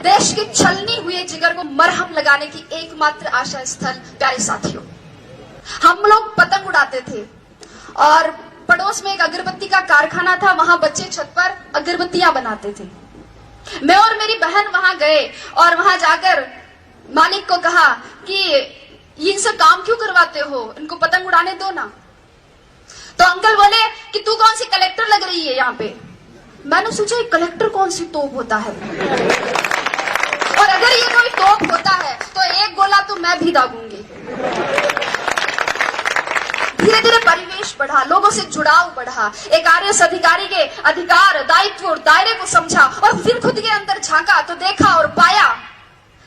देश के छलनी हुए जिगर को मरहम लगाने की एकमात्र आशा स्थल। प्यारे साथियों, हम लोग पतंग उड़ाते थे और पड़ोस में एक अगरबत्ती का कारखाना था, वहां बच्चे छत पर अगरबत्तियां बनाते थे। मैं और मेरी बहन वहां गए और वहां जाकर मालिक को कहा कि इनसे काम क्यों करवाते हो, इनको पतंग उड़ाने दो ना। तो अंकल बोले कि तू कौन सी कलेक्टर लग रही है यहाँ पे। मैंने सोचा कलेक्टर कौन सी तोप होता है, और अगर ये कोई तोप होता है तो एक गोला तो मैं भी दागूंगी। धीरे धीरे परिवेश बढ़ा, लोगों से जुड़ाव बढ़ा, एक आरएस अधिकारी के अधिकार, दायित्व और दायरे को समझा और फिर खुद के अंदर झांका तो देखा और पाया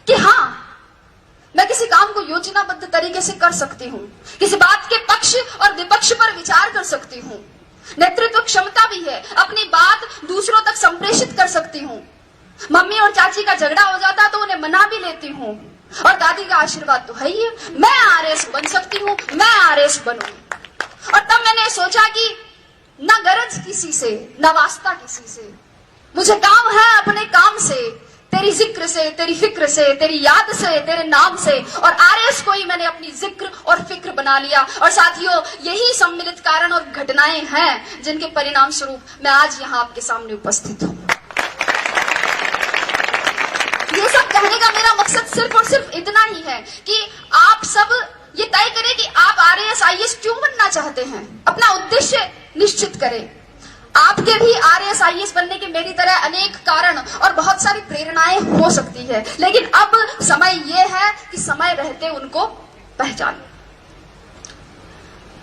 कि हाँ, मैं किसी काम को योजनाबद्ध तरीके से कर सकती हूँ, किसी बात के पक्ष और विपक्ष पर विचार कर सकती हूँ, नेतृत्व क्षमता भी है, अपनी बात दूसरों तक संप्रेषित कर सकती हूँ। मम्मी और चाची का झगड़ा हो जाता तो उन्हें मना भी लेती हूँ, और दादी का आशीर्वाद तो है ही है, मैं आरएस बन सकती हूँ, मैं आरएस बनूंगी। और तब मैंने सोचा कि न गरज किसी से, न वास्ता किसी से, मुझे काम है अपने काम से, तेरी जिक्र से, तेरी फिक्र से, तेरी याद से, तेरे नाम से। और आरएस को ही मैंने अपनी जिक्र और फिक्र बना लिया। और साथियों, यही सम्मिलित कारण और घटनाएं हैं जिनके परिणाम स्वरूप मैं आज यहाँ आपके सामने उपस्थित हूँ। ये सब कहने का मेरा मकसद सिर्फ और सिर्फ इतना ही है कि आप सब ये तय करें कि आप आरएस आईएएस क्यों बनना चाहते हैं, अपना उद्देश्य निश्चित करें। आपके भी आरएस आईएएस बनने के मेरी तरह अनेक कारण और बहुत सारी प्रेरणाएं हो सकती है, लेकिन अब समय ये है कि समय रहते उनको पहचानें।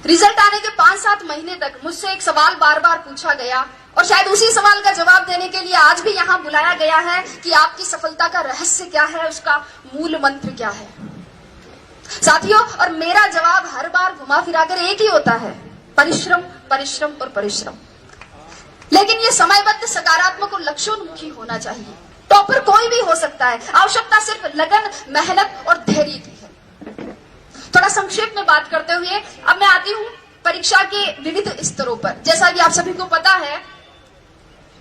रिजल्ट आने के 5-7 महीने तक मुझसे एक सवाल बार बार पूछा गया, और शायद उसी सवाल का जवाब देने के लिए आज भी यहाँ बुलाया गया है कि आपकी सफलता का रहस्य क्या है, उसका मूल मंत्र क्या है। साथियों, और मेरा जवाब हर बार घुमा फिराकर एक ही होता है, परिश्रम, परिश्रम और परिश्रम। लेकिन ये समयबद्ध, सकारात्मक और लक्ष्योन्मुखी होना चाहिए। टॉपर कोई भी हो सकता है, आवश्यकता सिर्फ लगन, मेहनत और धैर्य की है। थोड़ा संक्षेप में बात करते हुए अब मैं आती हूँ परीक्षा के विविध स्तरों पर। जैसा कि आप सभी को पता है,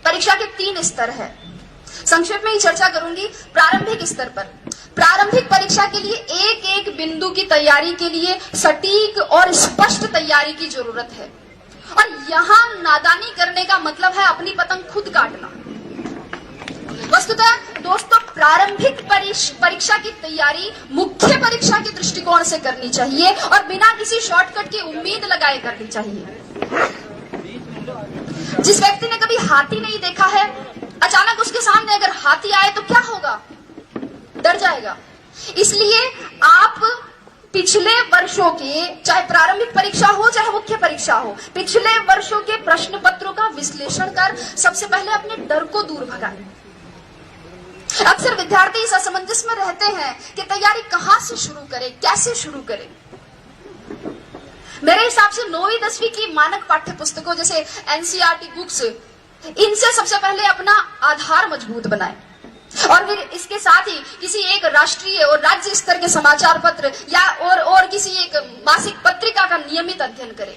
परीक्षा के 3 स्तर है। संक्षेप में ही चर्चा करूंगी। प्रारंभिक स्तर पर, प्रारंभिक परीक्षा के लिए एक एक बिंदु की तैयारी के लिए सटीक और स्पष्ट तैयारी की जरूरत है, और यहाँ नादानी करने का मतलब है अपनी पतंग खुद काटना। वस्तुतः दोस्तों, प्रारंभिक परीक्षा की तैयारी मुख्य परीक्षा के दृष्टिकोण से करनी चाहिए और बिना किसी शॉर्टकट की उम्मीद लगाए करनी चाहिए। जिस व्यक्ति ने कभी हाथी नहीं देखा है, अचानक उसके सामने अगर हाथी आए तो क्या होगा, डर जाएगा। इसलिए आप पिछले वर्षों के, चाहे प्रारंभिक परीक्षा हो चाहे मुख्य परीक्षा हो, पिछले वर्षों के प्रश्न पत्रों का विश्लेषण कर सबसे पहले अपने डर को दूर भगाएं। अक्सर विद्यार्थी इस असमंजस में रहते हैं कि तैयारी कहां से शुरू करें, कैसे शुरू करें। मेरे हिसाब से 9वीं 10वीं की मानक पाठ्य पुस्तकों जैसे एनसीईआरटी बुक्स, इनसे सबसे पहले अपना आधार मजबूत बनाएं, और फिर इसके साथ ही किसी एक राष्ट्रीय और राज्य स्तर के समाचार पत्र या और किसी एक मासिक पत्रिका का नियमित अध्ययन करें।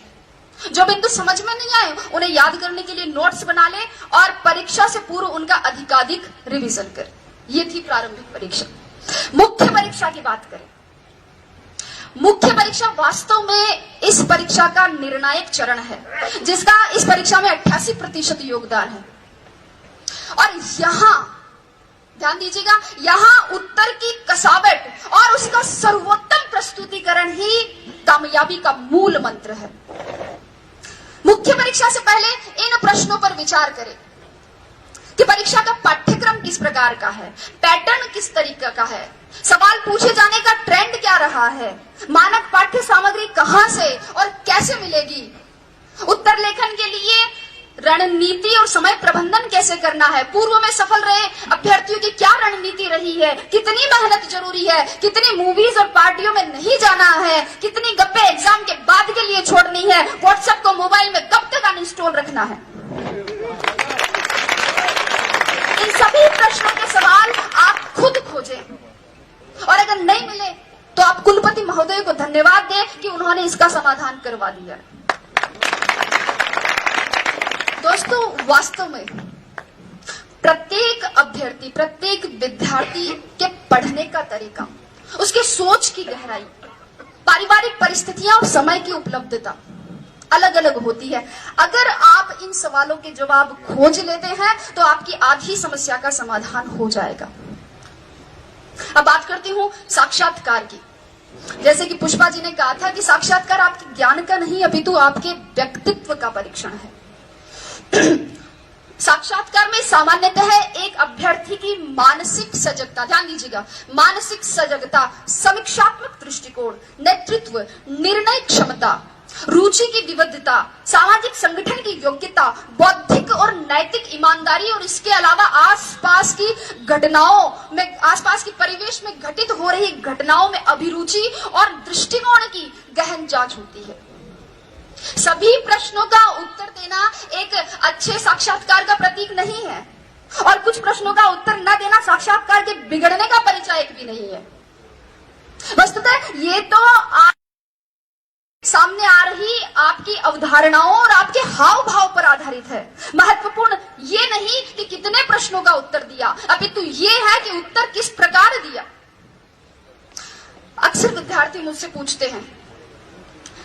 जो बिंदु समझ में नहीं आए उन्हें याद करने के लिए नोट्स बना लें और परीक्षा से पूर्व उनका अधिकाधिक रिवीजन करें। ये थी प्रारंभिक परीक्षा। मुख्य परीक्षा की बात करें। मुख्य परीक्षा वास्तव में इस परीक्षा का निर्णायक चरण है, जिसका इस परीक्षा में 88% योगदान है। और यहाँ ध्यान दीजिएगा, यहाँ उत्तर की कसावट और उसका सर्वोत्तम प्रस्तुतिकरण ही कामयाबी का मूल मंत्र है। मुख्य परीक्षा से पहले इन प्रश्नों पर विचार करें कि परीक्षा का पाठ्यक्रम किस प्रकार का है, पैटर्न किस तरीके का है, सवाल पूछे जाने का ट्रेंड क्या रहा है, मानक पाठ्य सामग्री कहां से और कैसे मिलेगी, उत्तर लेखन के लिए रणनीति और समय प्रबंधन कैसे करना है, पूर्व में सफल रहे अभ्यर्थियों की क्या रणनीति रही है, कितनी मेहनत जरूरी है, कितनी मूवीज और पार्टियों में नहीं जाना है, कितनी गप्पे एग्जाम के बाद के लिए छोड़नी है, व्हाट्सएप को मोबाइल में कब तक अनइंस्टॉल रखना है। इन सभी प्रश्नों के सवाल आप खुद खोजें, और अगर नहीं मिले तो आप कुलपति महोदय को धन्यवाद दें कि उन्होंने इसका समाधान करवा दिया। दोस्तों, वास्तव में प्रत्येक अभ्यर्थी, प्रत्येक विद्यार्थी के पढ़ने का तरीका, उसके सोच की गहराई, पारिवारिक परिस्थितियां और समय की उपलब्धता अलग अलग होती है। अगर आप इन सवालों के जवाब खोज लेते हैं तो आपकी आधी समस्या का समाधान हो जाएगा। अब बात करती हूं साक्षात्कार की। जैसे कि पुष्पा जी ने कहा था कि साक्षात्कार आपके ज्ञान का नहीं अपितु आपके व्यक्तित्व का परीक्षण है। साक्षात्कार में सामान्यतः एक अभ्यर्थी की मानसिक सजगता, ध्यान दीजिएगा, मानसिक सजगता, समीक्षात्मक दृष्टिकोण, नेतृत्व, निर्णय क्षमता, रुचि की विविधता, सामाजिक संगठन की योग्यता, बौद्धिक और नैतिक ईमानदारी और इसके अलावा आसपास की घटनाओं में, आसपास के परिवेश में घटित हो रही घटनाओं में अभिरुचि और दृष्टिकोण की गहन जांच होती है। सभी प्रश्नों का उत्तर देना एक अच्छे साक्षात्कार का प्रतीक नहीं है और कुछ प्रश्नों का उत्तर न देना साक्षात्कार के बिगड़ने का परिचायक भी नहीं है। वस्तुतः ये तो सामने आ रही आपकी अवधारणाओं और आपके हाव भाव पर आधारित है। महत्वपूर्ण ये नहीं कि कितने प्रश्नों का उत्तर दिया, अपितु ये है कि उत्तर किस प्रकार दिया। अक्सर विद्यार्थी मुझसे पूछते हैं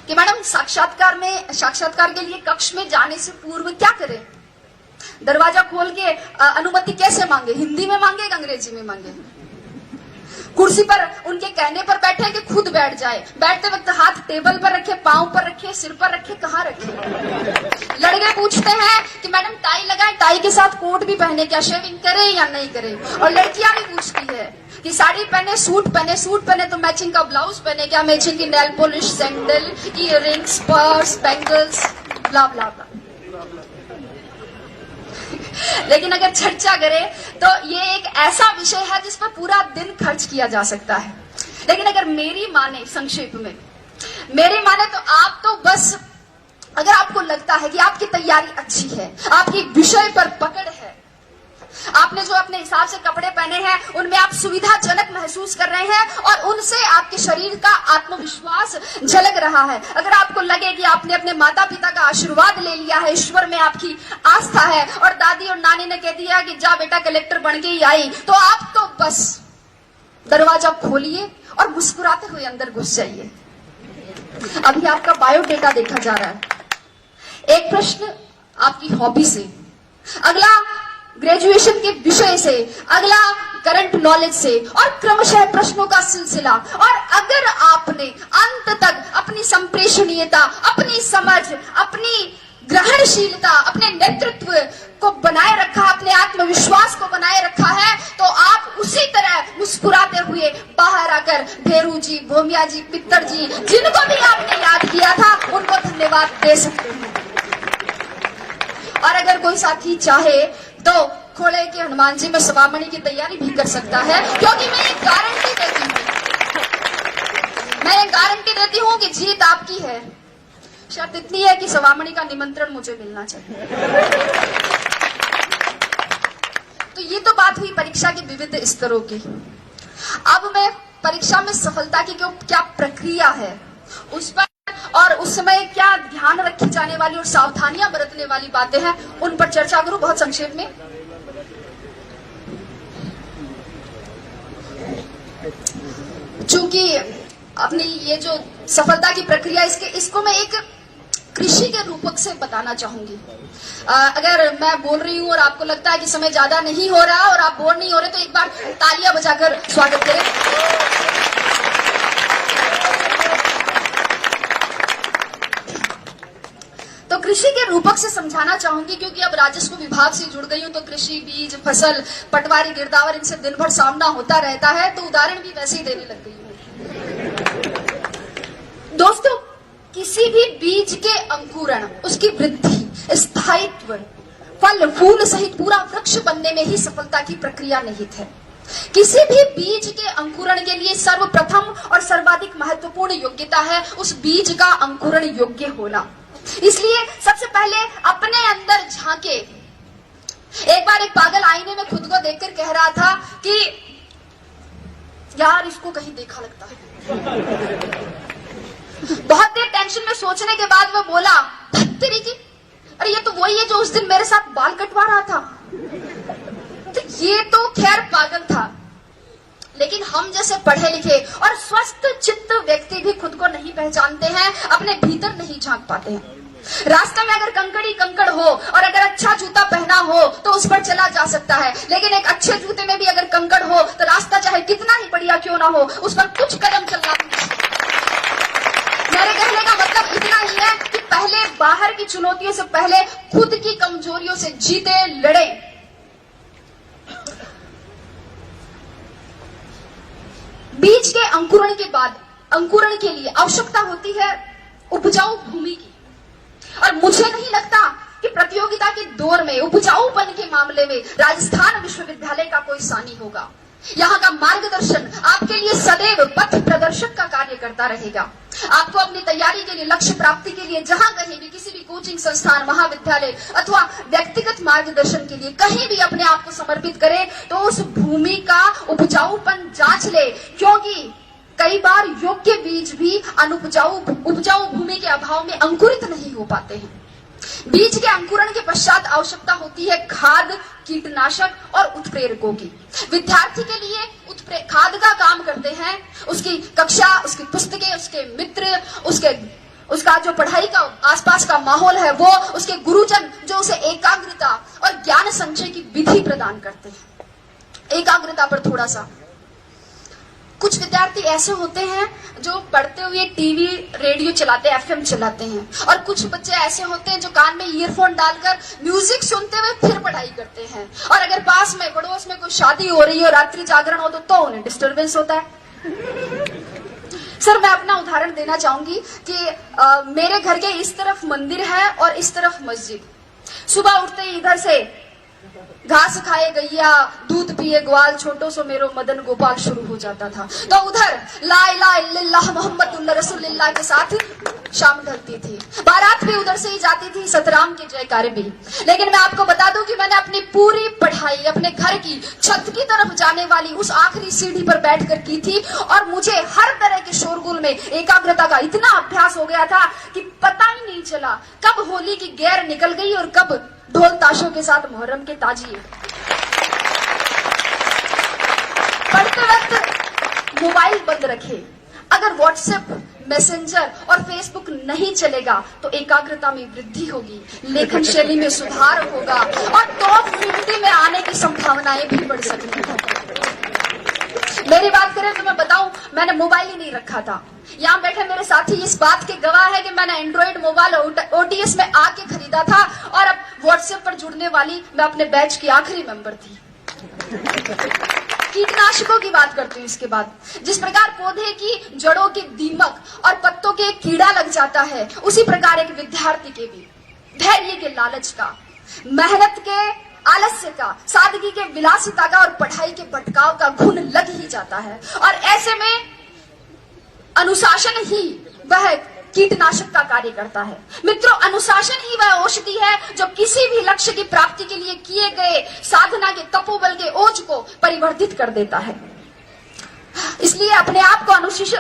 कि मैडम साक्षात्कार के लिए कक्ष में जाने से पूर्व क्या करें? दरवाजा खोल के अनुमति कैसे मांगे? हिंदी में मांगे या अंग्रेजी में मांगे? कुर्सी पर उनके कहने पर बैठे कि खुद बैठ जाए? बैठते वक्त हाथ टेबल पर रखे, पांव पर रखे, सिर पर रखे, कहाँ रखे? लड़के पूछते हैं कि मैडम टाई लगाए, टाई के साथ कोट भी पहने, क्या शेविंग करे या नहीं करे? और लड़कियां भी पूछती है कि साड़ी पहने, सूट पहने तो मैचिंग का ब्लाउज पहने, क्या मैचिंग की nail polish, sandal, earrings, purse, bangles, blah blah blah. लेकिन अगर चर्चा करें तो ये एक ऐसा विषय है जिस पर पूरा दिन खर्च किया जा सकता है। लेकिन अगर मेरी माने, संक्षेप में मेरी माने, तो आप तो बस, अगर आपको लगता है कि आपकी तैयारी अच्छी है, आपकी विषय पर पकड़ है, आपने जो अपने हिसाब से कपड़े पहने हैं उनमें आप सुविधाजनक महसूस कर रहे हैं और उनसे आपके शरीर का आत्मविश्वास झलक रहा है, अगर आपको लगे कि आपने अपने माता पिता का आशीर्वाद ले लिया है, ईश्वर में आपकी आस्था है और दादी और नानी ने कह दिया कि जा बेटा कलेक्टर बन के ही आई, तो आप तो बस दरवाजा खोलिए और मुस्कुराते हुए अंदर घुस जाइए। अभी आपका बायोडेटा देखा जा रहा है। एक प्रश्न आपकी हॉबी से, अगला ग्रेजुएशन के विषय से, अगला करंट नॉलेज से और क्रमशः प्रश्नों का सिलसिला। और अगर आपने अंत तक अपनी संप्रेषणीयता, अपनी समझ, अपनी ग्रहणशीलता, अपने नेतृत्व को बनाए रखा, अपने आत्मविश्वास को बनाए रखा है, तो आप उसी तरह मुस्कुराते हुए बाहर आकर भेरू जी, भोमिया जी, पित्तर जी, जिनको भी आपने याद किया था, उनको धन्यवाद दे सकते हैं। और अगर कोई साथी चाहे तो खोले के हनुमान जी में सवामणि की तैयारी भी कर सकता है, क्योंकि मैं ये गारंटी देती हूँ कि जीत आपकी है। शर्त इतनी है कि सवामणि का निमंत्रण मुझे मिलना चाहिए। तो ये तो बात हुई परीक्षा के विविध स्तरों की। अब मैं परीक्षा में सफलता की क्या प्रक्रिया है उस पर और उस समय क्या ध्यान रखी जाने वाली और सावधानियां बरतने वाली बातें हैं, उन पर चर्चा करूं बहुत संक्षेप में। चूंकि अपनी ये जो सफलता की प्रक्रिया, इसको मैं एक कृषि के रूपक से बताना चाहूंगी। अगर मैं बोल रही हूं और आपको लगता है कि समय ज्यादा नहीं हो रहा और आप बोर नहीं हो रहे, तो एक बार तालियां बजाकर स्वागत करें। तो कृषि के रूपक से समझाना चाहूंगी, क्योंकि अब राजस्व विभाग से जुड़ गई हूं, तो कृषि, बीज, फसल, पटवारी, गिरदावर, इनसे दिन भर सामना होता रहता है, तो उदाहरण भी वैसे ही देने लग गई हूं। दोस्तों, किसी भी बीज के अंकुरण, उसकी वृद्धि, स्थायित्व, फल फूल सहित पूरा वृक्ष बनने में ही सफलता की प्रक्रिया निहित है। किसी भी बीज के अंकुरण के लिए सर्वप्रथम और सर्वाधिक महत्वपूर्ण योग्यता है उस बीज का अंकुरण योग्य होना। इसलिए सबसे पहले अपने अंदर झांके। एक बार एक पागल आईने में खुद को देखकर कह रहा था कि यार इसको कहीं देखा लगता है। बहुत देर टेंशन में सोचने के बाद वो बोला, तेरी की, अरे ये तो वही है जो उस दिन मेरे साथ बाल कटवा रहा था। तो ये तो खैर पागल था, लेकिन हम जैसे पढ़े लिखे और स्वस्थ चित्त व्यक्ति भी खुद को नहीं पहचानते हैं, अपने भीतर नहीं झांक पाते हैं। रास्ते में अगर कंकड़ी कंकड़ हो और अगर अच्छा जूता पहना हो तो उस पर चला जा सकता है, लेकिन एक अच्छे जूते में भी अगर कंकड़ हो तो रास्ता चाहे कितना ही बढ़िया क्यों ना हो, उस पर कुछ कदम चलना। मेरे कहने का मतलब इतना ही है कि पहले बाहर की चुनौतियों से पहले खुद की कमजोरियों से जीते, लड़े। बीज के अंकुरण के बाद अंकुरण के लिए आवश्यकता होती है उपजाऊ भूमि की, और मुझे नहीं लगता कि प्रतियोगिता के दौर में उपजाऊपन के मामले में राजस्थान विश्वविद्यालय का कोई सानी होगा। यहाँ का मार्गदर्शन आपके लिए सदैव पथ प्रदर्शक का कार्य करता रहेगा। आपको अपनी तैयारी के लिए, लक्ष्य प्राप्ति के लिए जहाँ कहीं भी, किसी भी कोचिंग संस्थान, महाविद्यालय अथवा व्यक्तिगत मार्गदर्शन के लिए कहीं भी अपने आप को समर्पित करे तो उस भूमि का उपजाऊपन जांच ले, क्योंकि कई बार योग्य बीज भी उपजाऊ भूमि के अभाव में अंकुरित नहीं हो पाते हैं। बीज के अंकुरण के पश्चात आवश्यकता होती है खाद, कीटनाशक और उत्प्रेरकों की। विद्यार्थी के लिए खाद का काम करते हैं उसकी कक्षा, उसकी पुस्तकें, उसके मित्र, उसका जो पढ़ाई का आसपास का माहौल है वो, उसके गुरुजन जो उसे एकाग्रता और ज्ञान संचय की विधि प्रदान करते हैं। एकाग्रता पर थोड़ा सा, कुछ विद्यार्थी ऐसे होते हैं जो पढ़ते हुए टीवी रेडियो चलाते, एफएम चलाते हैं, और कुछ बच्चे ऐसे होते हैं जो कान में ईयरफोन डालकर म्यूजिक सुनते हुए फिर पढ़ाई करते हैं। और अगर पास में पड़ोस में कोई शादी हो रही हो, रात्रि जागरण हो तो उन्हें डिस्टरबेंस होता है। सर, मैं अपना उदाहरण देना चाहूंगी कि मेरे घर के इस तरफ मंदिर है और इस तरफ मस्जिद। सुबह उठते ही इधर से घास खाए गैया, दूध पिए ग्वाल, छोटो सो मेरो मदन गोपाल शुरू हो जाता था। तो उधर ला इलाहा इल्लल्लाह मुहम्मदुर रसूलुल्लाह के साथ शाम ढलती थी। बारात भी उधर से ही जाती थी, सतराम के जयकारे भी। लेकिन मैं आपको बता दूं कि मैंने अपनी पूरी पढ़ाई अपने घर की छत की तरफ जाने वाली उस आखिरी सीढ़ी पर बैठकर की थी, और मुझे हर तरह के शोरगुल में एकाग्रता का इतना अभ्यास हो गया था कि पता ही नहीं चला कब होली की गैर निकल गई और कब ढोल ताशों के साथ मुहर्रम के ताजिए। पढ़ते वक्त मोबाइल बंद रखे। अगर व्हाट्सएप, मैसेंजर और फेसबुक नहीं चलेगा तो एकाग्रता में वृद्धि होगी, लेखन शैली में सुधार होगा और टॉप 50 में आने की संभावनाएं भी बढ़ सकती हैं। मेरी बात करें तो मैं बताऊं, मैंने मोबाइल ही नहीं रखा था। यहाँ बैठे मेरे साथी इस बात के गवाह है कि मैंने एंड्रॉइड मोबाइल ओटीएस में आके खरीदा था, और अब व्हाट्सएप पर जुड़ने वाली मैं अपने बैच की आखिरी मेंबर थी। कीटनाशकों की बात करती हूँ इसके बाद। जिस प्रकार पौधे की जड़ों के दीमक और पत्तों के कीड़ा लग जाता है, उसी प्रकार एक विद्यार्थी के भी धैर्य के लालच का, मेहनत के आलस्य का, सादगी के विलासिता का और पढ़ाई के भटकाव का घुन लग ही जाता है। और ऐसे में अनुशासन ही वह कीटनाशक का कार्य करता है। मित्रों, अनुशासन ही वह औषधि है जो किसी भी लक्ष्य की प्राप्ति के लिए किए गए साधना के तपोबल के ओज को परिवर्तित कर देता है। इसलिए अपने आप को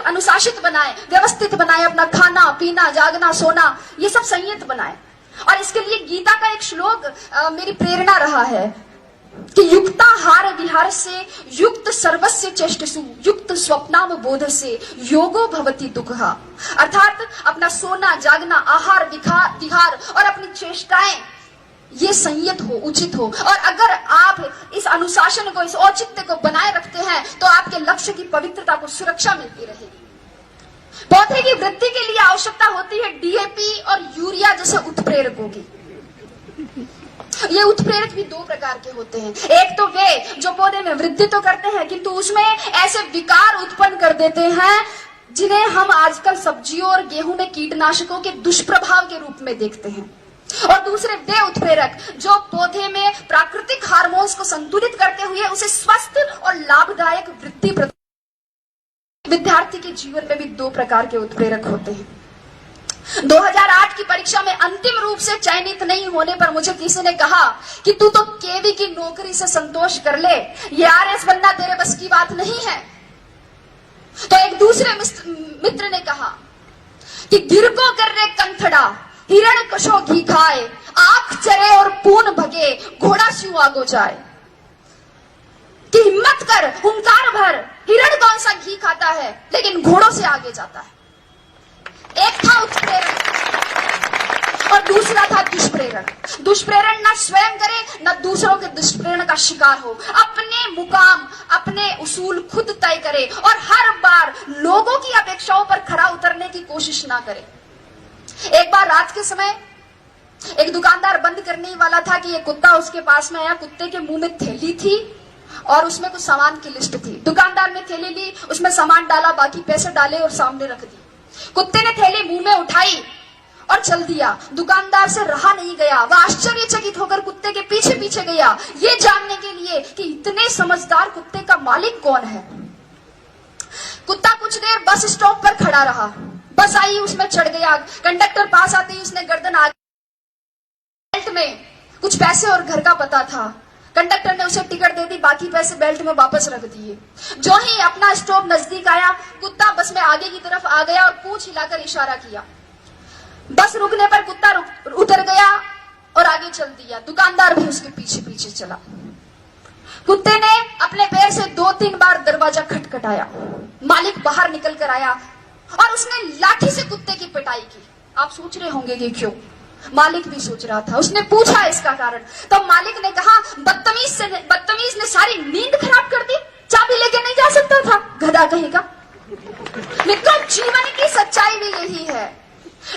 अनुशासित बनाए, व्यवस्थित बनाए, अपना खाना पीना, जागना, सोना ये सब संयत बनाए। और इसके लिए गीता का एक श्लोक मेरी प्रेरणा रहा है कि युक्ताहार विहार से युक्त सर्वस्य चेष्टसु युक्त स्वप्नाम बोध से योगो भवति दुःखः। अर्थात अपना सोना, जागना, आहार, विहार और अपनी चेष्टाएं ये संयत हो, उचित हो। और अगर आप इस अनुशासन को, इस औचित्य को बनाए रखते हैं तो आपके लक्ष्य की पवित्रता को सुरक्षा मिलती रहेगी। पौधे की वृद्धि के लिए आवश्यकता होती है डीएपी और यूरिया जैसे उत्प्रेरकों की। ये उत्प्रेरक भी दो प्रकार के होते हैं। एक तो वे जो पौधे में वृद्धि तो करते हैं किंतु उसमें ऐसे विकार उत्पन्न कर देते हैं जिन्हें हम आजकल सब्जियों और गेहूं में कीटनाशकों के दुष्प्रभाव के रूप में देखते हैं। और दूसरे वे उत्प्रेरक जो पौधे में प्राकृतिक हार्मोन्स को संतुलित करते हुए उसे स्वस्थ और लाभदायक वृद्धि। विद्यार्थी के जीवन में भी दो प्रकार के उत्प्रेरक होते हैं। 2008 की परीक्षा में अंतिम रूप से चयनित नहीं होने पर मुझे किसी ने कहा कि तू तो केवी की नौकरी से संतोष कर ले, ये आरएस बनना तेरे बस की बात नहीं है। तो एक दूसरे मित्र ने कहा कि गिर को कर रे कंथड़ा, हिरण कशो घी खाए, आंख चरे और पून भगे, घोड़ा शिव आगो जाए। कि हिम्मत कर, हुंकार भर, हिरण कौन सा घी खाता है लेकिन घोड़ों से आगे जाता है। एक था उत्प्रेरण और दूसरा था दुष्प्रेरण। दुष्प्रेरण ना स्वयं करे न दूसरों के दुष्प्रेरण का शिकार हो, अपने मुकाम अपने उसूल खुद तय करे और हर बार लोगों की अपेक्षाओं पर खरा उतरने की कोशिश ना करे। एक बार रात के समय एक दुकानदार बंद करने ही वाला था कि एक कुत्ता उसके पास में आया। कुत्ते के मुंह में थैली थी और उसमें कुछ सामान की लिस्ट थी। दुकानदार ने थैली ली, उसमें सामान डाला, बाकी पैसे डाले और सामने रख दी। कुत्ते ने थैली मुंह में उठाई और चल दिया। दुकानदार से रहा नहीं गया, वह आश्चर्यचकित होकर कुत्ते के पीछे पीछे गया, ये जानने के लिए कि इतने समझदार कुत्ते का मालिक कौन है। कुत्ता कुछ देर बस स्टॉप पर खड़ा रहा। बस आई, उसमें चढ़ गया। कंडक्टर पास आते ही उसने गर्दन आगे, बेल्ट में कुछ पैसे और घर का पता था। कंडक्टर ने उसे टिकट दे दी, बाकी पैसे बेल्ट में वापस रख दिए। जो ही अपना स्टॉप नजदीक आया, कुत्ता बस में आगे की तरफ आ गया और पूंछ हिलाकर इशारा किया। बस रुकने पर कुत्ता उतर गया और आगे चल दिया। दुकानदार भी उसके पीछे पीछे चला। कुत्ते ने अपने पैर से 2-3 बार दरवाजा खटखटाया। मालिक बाहर निकल कर आया और उसने लाठी से कुत्ते की पिटाई की। आप सोच रहे होंगे कि क्यों? मालिक भी सोच रहा था। उसने पूछा इसका कारण, तो मालिक ने कहा, बदतमीज ने सारी नींद खराब कर दी, चाबी लेके नहीं जा सकता था, गधा कहेगा। मित्रों, जीवन की सच्चाई भी यही है।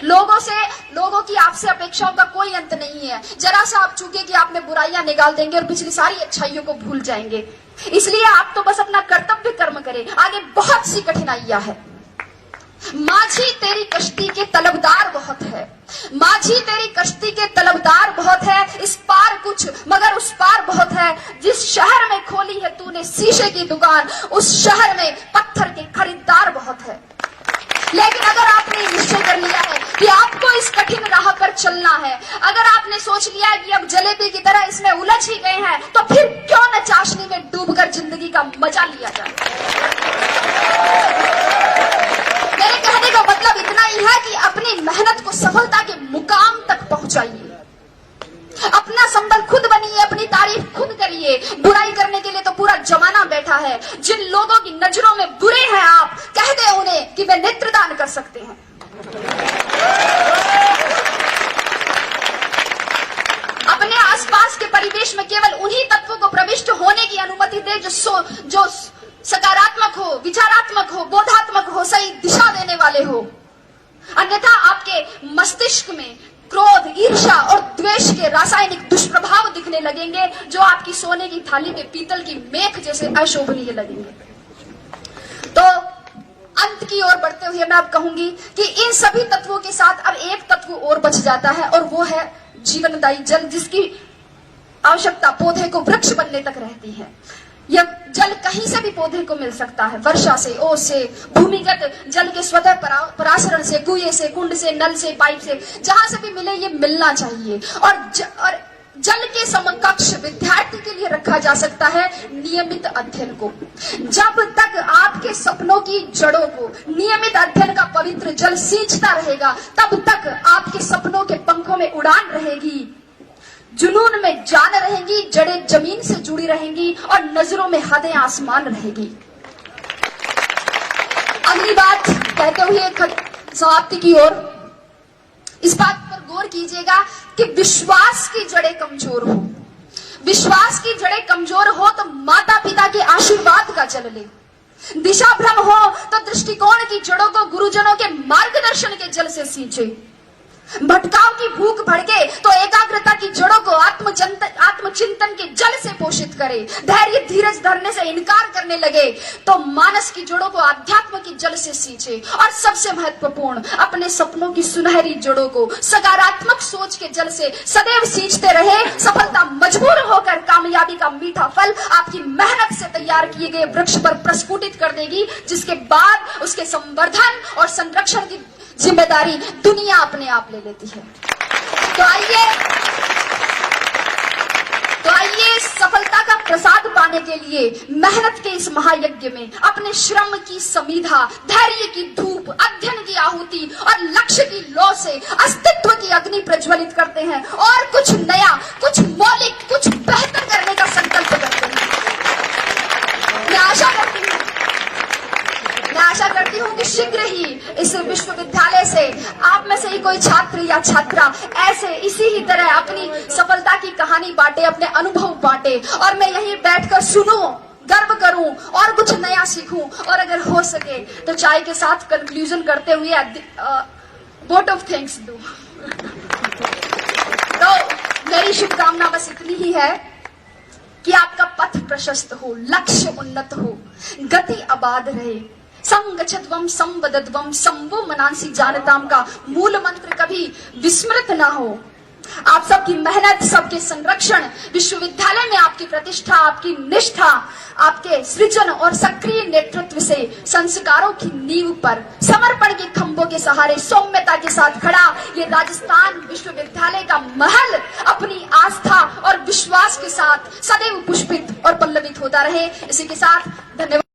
लोगों की आपसे अपेक्षाओं का कोई अंत नहीं है। जरा सा आप चूके कि आपने बुराइयां निकाल देंगे और पिछली सारी अच्छाइयों को भूल जाएंगे। इसलिए आप तो बस अपना कर्तव्य कर्म करें, आगे बहुत सी कठिनाइयां हैं। माझी तेरी कश्ती के तलबदार बहुत है, माझी तेरी कश्ती के तलबदार बहुत है, इस पार कुछ मगर उस पार बहुत है। जिस शहर में खोली है तूने शीशे की दुकान, उस शहर में पत्थर के खरीदार बहुत है। लेकिन अगर आपने निश्चय कर लिया है कि आपको इस कठिन राह पर चलना है, अगर आपने सोच लिया है कि अब जलेबी की तरह इसमें उलझ ही गए हैं, तो फिर क्यों न चाशनी में डूबकर जिंदगी का मजा लिया जाए। मेरे कहने का मतलब इतना ही है कि अपनी मेहनत को सफलता के मुकाम तक पहुंचाइए। अपना संबल खुद बनिए, अपनी तारीफ खुद करिए। बुराई करने के लिए तो पूरा जमाना बैठा है। जिन लोगों की नजरों में बुरे हैं आप, कह दे उन्हें कि वे नेत्रदान कर सकते हैं। अपने आसपास के परिवेश में केवल उन्हीं तत्वों को प्रविष्ट होने की अनुमति दे जो सकारात्मक हो, विचारात्मक हो, बोधात्मक हो, सही दिशा देने वाले हो। अन्यथा आपके मस्तिष्क में क्रोध, ईर्ष्या और द्वेष के रासायनिक दुष्प्रभाव दिखने लगेंगे, जो आपकी सोने की थाली के पीतल की मेख जैसे अशोभनीय लगेंगे। तो अंत की ओर बढ़ते हुए मैं अब कहूंगी कि इन सभी तत्वों के साथ अब एक तत्व और बच जाता है, और वो है जीवनदायी जल, जिसकी आवश्यकता पौधे को वृक्ष बनने तक रहती है। यह जल कहीं से भी पौधे को मिल सकता है, वर्षा से, ओस से, भूमिगत जल के स्वतः परासरण से, कुएं से, कुंड से, नल से, पाइप से, जहां से भी मिले ये मिलना चाहिए। और जल के समकक्ष विद्यार्थी के लिए रखा जा सकता है नियमित अध्ययन को। जब तक आपके सपनों की जड़ों को नियमित अध्ययन का पवित्र जल सींचता रहेगा, तब तक आपके सपनों के पंखों में उड़ान रहेगी, जुनून में जान रहेंगी, जड़ें जमीन से जुड़ी रहेंगी और नजरों में हदें आसमान रहेगी। अगली बात कहते हुए समाप्ति की ओर, इस बात पर गौर कीजिएगा कि विश्वास की जड़ें कमजोर हो। विश्वास की जड़ें कमजोर हो तो माता पिता के आशीर्वाद का जल ले। दिशा भ्रम हो तो दृष्टिकोण की जड़ों को गुरुजनों के मार्गदर्शन के जल से सींचे। भटकाव की भूख भड़के तो एकाग्रता की जड़ों को आत्मचिंतन के जल से पोषित करे। धैर्य धीरज धरने से इनकार करने लगे तो मानस की जड़ों को अध्यात्म की जल से सींचे। और सबसे महत्वपूर्ण, अपने सपनों की सुनहरी जड़ों को सकारात्मक सोच के जल से सदैव सींचते रहे। सफलता मजबूर होकर कामयाबी का मीठा फल आपकी मेहनत से तैयार किए गए वृक्ष पर प्रस्फुटित कर देगी, जिसके बाद उसके संवर्धन और संरक्षण की जिम्मेदारी दुनिया अपने आप ले लेती है। तो आइए सफलता का प्रसाद पाने के लिए मेहनत के इस महायज्ञ में अपने श्रम की समीधा, धैर्य की धूप, अध्ययन की आहुति और लक्ष्य की लौ से अस्तित्व की अग्नि प्रज्वलित करते हैं और कुछ नया, कुछ मौलिक, कुछ बेहतर करने का संकल्प करते हैं। आशा करती हूँ कि शीघ्र ही इस विश्वविद्यालय से आप में से ही कोई छात्र या छात्रा ऐसे इसी ही तरह अपनी सफलता की कहानी बांटे, अपने अनुभव बांटे, और मैं यहीं बैठकर सुनूं, गर्व करूं और कुछ नया सीखूं, और अगर हो सके तो चाय के साथ कंक्लूजन करते हुए वोट ऑफ थैंक्स दूं। तो मेरी शुभकामना बस इतनी ही है कि आपका पथ प्रशस्त हो, लक्ष्य उन्नत हो, गति आबाद रहे। संगच्छध्वम संवदध्वम संभो मनांसी जानताम का मूल मंत्र कभी विस्मृत ना हो। आप सबकी मेहनत, सबके संरक्षण, विश्वविद्यालय में आपकी प्रतिष्ठा, आपकी निष्ठा, आपके सृजन और सक्रिय नेतृत्व से संस्कारों की नींव पर समर्पण के खंभों के सहारे सौम्यता के साथ खड़ा ये राजस्थान विश्वविद्यालय का महल अपनी आस्था और विश्वास के साथ सदैव पुष्पित और पल्लवित होता रहे। इसी के साथ धन्यवाद।